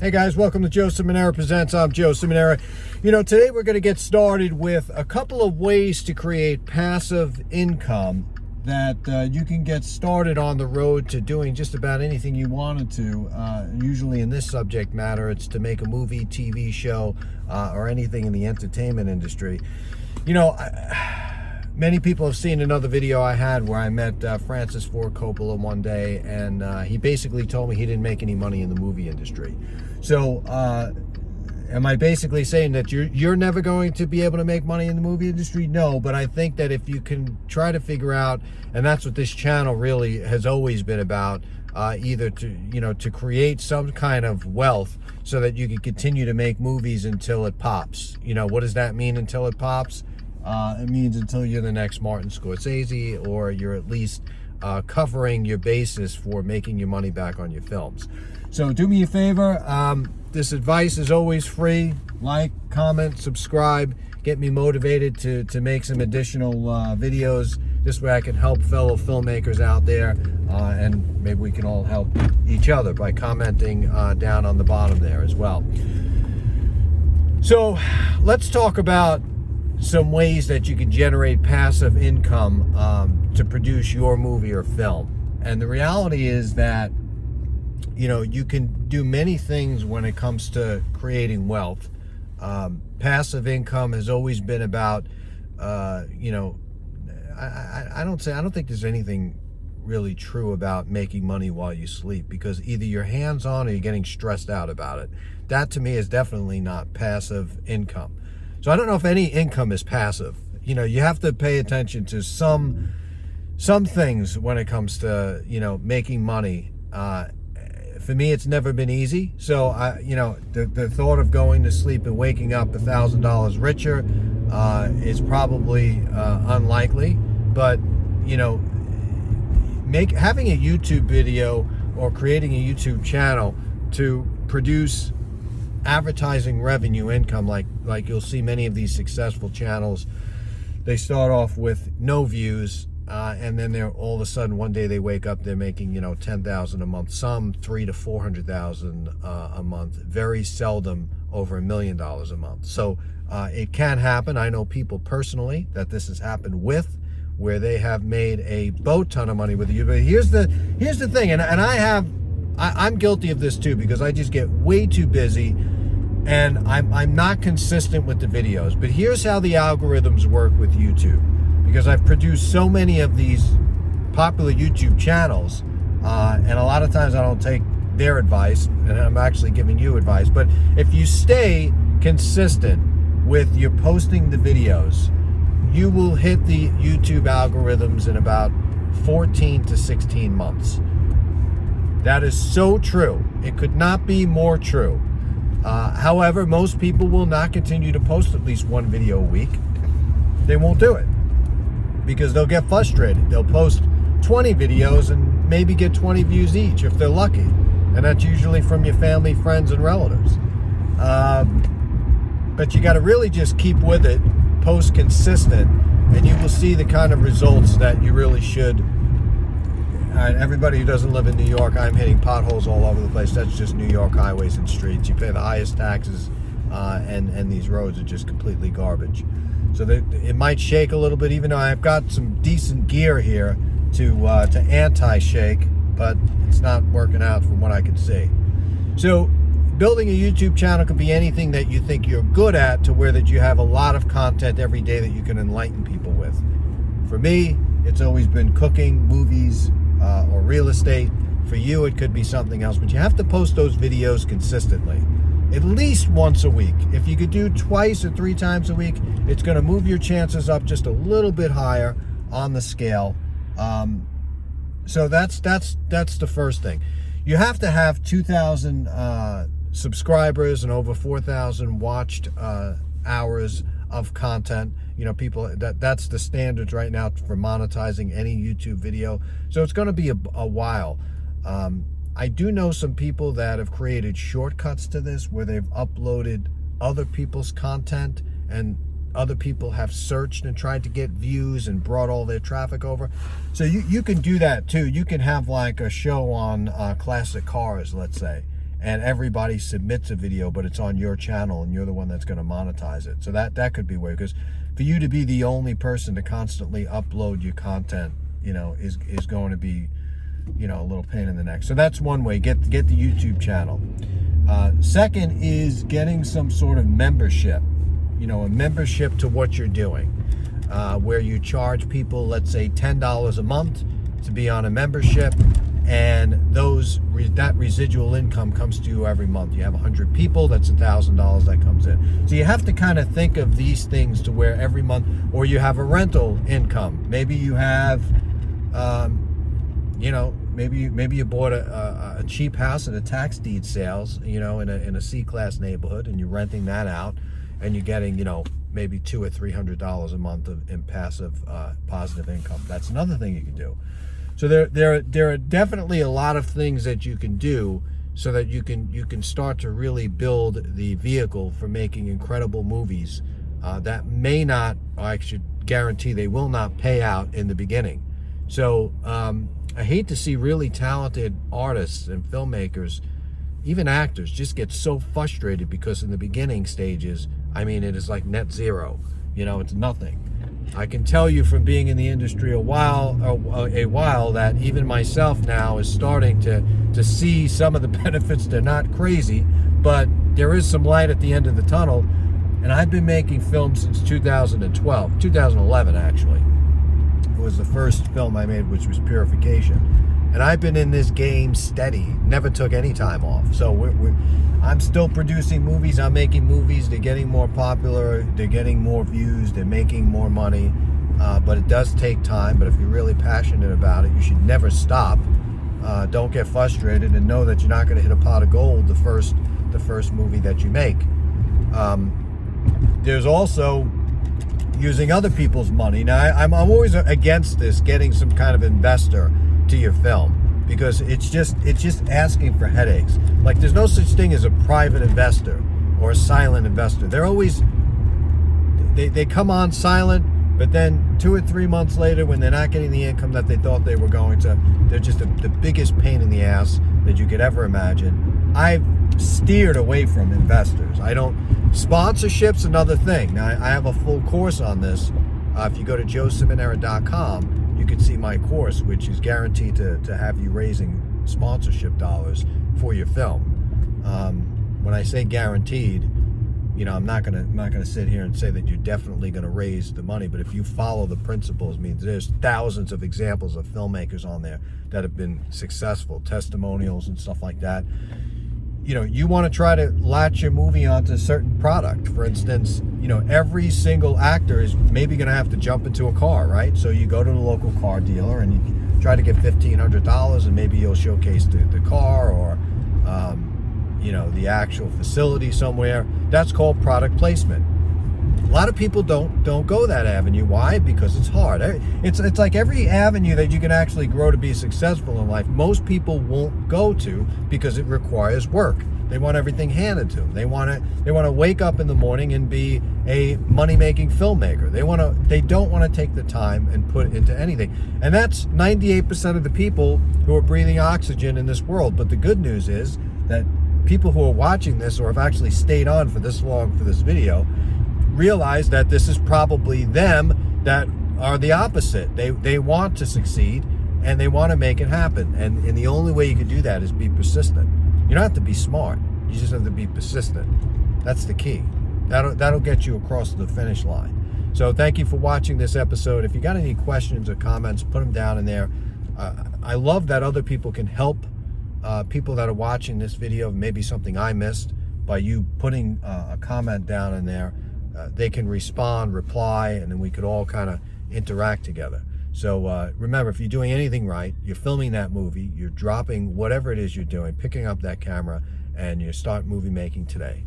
Hey guys, welcome to Joe Ciminera Presents. I'm Joe Ciminera. Today we're going to get started with a couple of ways to create passive income that you can get started on the road to doing just about anything you wanted to. Usually in this subject matter, it's to make a movie, TV show, or anything in the entertainment industry. Many people have seen another video I had where I met Francis Ford Coppola one day, and he basically told me he didn't make any money in the movie industry. So, am I basically saying that you're never going to be able to make money in the movie industry? No, but I think that if you can try to figure out, and that's what this channel really has always been about, either to create some kind of wealth so that you can continue to make movies until it pops. What does that mean, until it pops? It means until you're the next Martin Scorsese, or you're at least covering your basis for making your money back on your films. So do me a favor. This advice is always free. Like, comment, subscribe. Get me motivated to make some additional videos. This way I can help fellow filmmakers out there, and maybe we can all help each other by commenting down on the bottom there as well. So let's talk about some ways that you can generate passive income to produce your movie or film. And the reality is that you can do many things when it comes to creating wealth. Passive income has always been about I don't think there's anything really true about making money while you sleep, because either you're hands-on or you're getting stressed out about it. That to me is definitely not passive income. So I don't know if any income is passive. You have to pay attention to some things when it comes to, making money. For me, it's never been easy. So the thought of going to sleep and waking up $1,000 richer is probably unlikely. But, having a YouTube video or creating a YouTube channel to produce advertising revenue income, like you'll see many of these successful channels, they start off with no views, and then they're all of a sudden one day they wake up, they're making $10,000 a month, some $300,000 to $400,000 a month, very seldom over $1 million a month. So it can happen. I know people personally that this has happened with, where they have made a boat ton of money with you. But here's the thing, and I'm guilty of this too, because I just get way too busy and I'm not consistent with the videos. But here's how the algorithms work with YouTube, because I've produced so many of these popular YouTube channels, and a lot of times I don't take their advice, and I'm actually giving you advice. But if you stay consistent with your posting the videos, you will hit the YouTube algorithms in about 14 to 16 months. That is so true. It could not be more true. However, most people will not continue to post at least one video a week. They won't do it because they'll get frustrated. They'll post 20 videos and maybe get 20 views each if they're lucky. And that's usually from your family, friends, and relatives. But you got to really just keep with it, post consistent, and you will see the kind of results that you really should. Everybody who doesn't live in New York, I'm hitting potholes all over the place. That's just New York highways and streets. You pay the highest taxes, and these roads are just completely garbage. So it might shake a little bit, even though I've got some decent gear here to anti-shake, but it's not working out from what I can see. So building a YouTube channel could be anything that you think you're good at, to where that you have a lot of content every day that you can enlighten people with. For me, it's always been cooking, movies, or real estate. For you, it could be something else, but you have to post those videos consistently, at least once a week. If you could do twice or 3 times a week, it's going to move your chances up just a little bit higher on the scale. So that's the first thing. You have to have 2,000 subscribers and over 4,000 watched hours of content. People, that's the standards right now for monetizing any YouTube video. So it's going to be a while. I do know some people that have created shortcuts to this, where they've uploaded other people's content, and other people have searched and tried to get views and brought all their traffic over. So you can do that too. You can have like a show on classic cars, let's say, and everybody submits a video, but it's on your channel and you're the one that's going to monetize it. So that could be way, because for you to be the only person to constantly upload your content, is going to be, a little pain in the neck. So that's one way. Get the YouTube channel. Second is getting some sort of membership, a membership to what you're doing, where you charge people, let's say $10 a month to be on a membership, and that residual income comes to you every month. You have 100 people, that's $1,000 that comes in. So you have to kind of think of these things to where every month, or you have a rental income. Maybe you have, maybe you bought a cheap house at a tax deed sales, in a C-class neighborhood, and you're renting that out, and you're getting, maybe $200 or $300 a month in passive, positive income. That's another thing you can do. So there are definitely a lot of things that you can do so that you can start to really build the vehicle for making incredible movies that may not, or I should guarantee they will not pay out in the beginning. So I hate to see really talented artists and filmmakers, even actors, just get so frustrated because in the beginning stages, it is like net zero. It's nothing. I can tell you from being in the industry a while that even myself now is starting to see some of the benefits. They're not crazy, but there is some light at the end of the tunnel. And I've been making films since 2011 actually. It was the first film I made, which was Purification. And I've been in this game steady, never took any time off. So I'm still producing movies, I'm making movies, they're getting more popular, they're getting more views, they're making more money, but it does take time. But if you're really passionate about it, you should never stop. Don't get frustrated, and know that you're not going to hit a pot of gold the first movie that you make. There's also using other people's money. Now, I'm always against this, getting some kind of investor to your film, because it's just asking for headaches. Like, there's no such thing as a private investor or a silent investor. They're always, they come on silent, but then 2 or 3 months later, when they're not getting the income that they thought they were going to, they're just the biggest pain in the ass that you could ever imagine. I've steered away from investors. Sponsorship's another thing. Now, I have a full course on this. If you go to joeciminera.com, you can see my course, which is guaranteed to have you raising sponsorship dollars for your film. When I say guaranteed, I'm not gonna sit here and say that you're definitely gonna raise the money, but if you follow the principles, there's thousands of examples of filmmakers on there that have been successful, testimonials and stuff like that. You want to try to latch your movie onto a certain product. For instance, every single actor is maybe going to have to jump into a car, right? So you go to the local car dealer and you try to get $1,500, and maybe you'll showcase the car or, the actual facility somewhere. That's called product placement. A lot of people don't go that avenue. Why? Because it's hard. It's like every avenue that you can actually grow to be successful in life, most people won't go to because it requires work. They want everything handed to them. They want to wake up in the morning and be a money-making filmmaker. They don't want to take the time and put it into anything. And that's 98% of the people who are breathing oxygen in this world. But the good news is that people who are watching this, or have actually stayed on for this long for this video, realize that this is probably them that are the opposite. They want to succeed and they want to make it happen. And the only way you can do that is be persistent. You don't have to be smart. You just have to be persistent. That's the key. That'll get you across the finish line. So thank you for watching this episode. If you got any questions or comments, put them down in there. I love that other people can help people that are watching this video, maybe something I missed, by you putting a comment down in there. They can respond, reply, and then we could all kind of interact together. So remember, if you're doing anything right, you're filming that movie, you're dropping whatever it is you're doing, picking up that camera, and you start movie making today.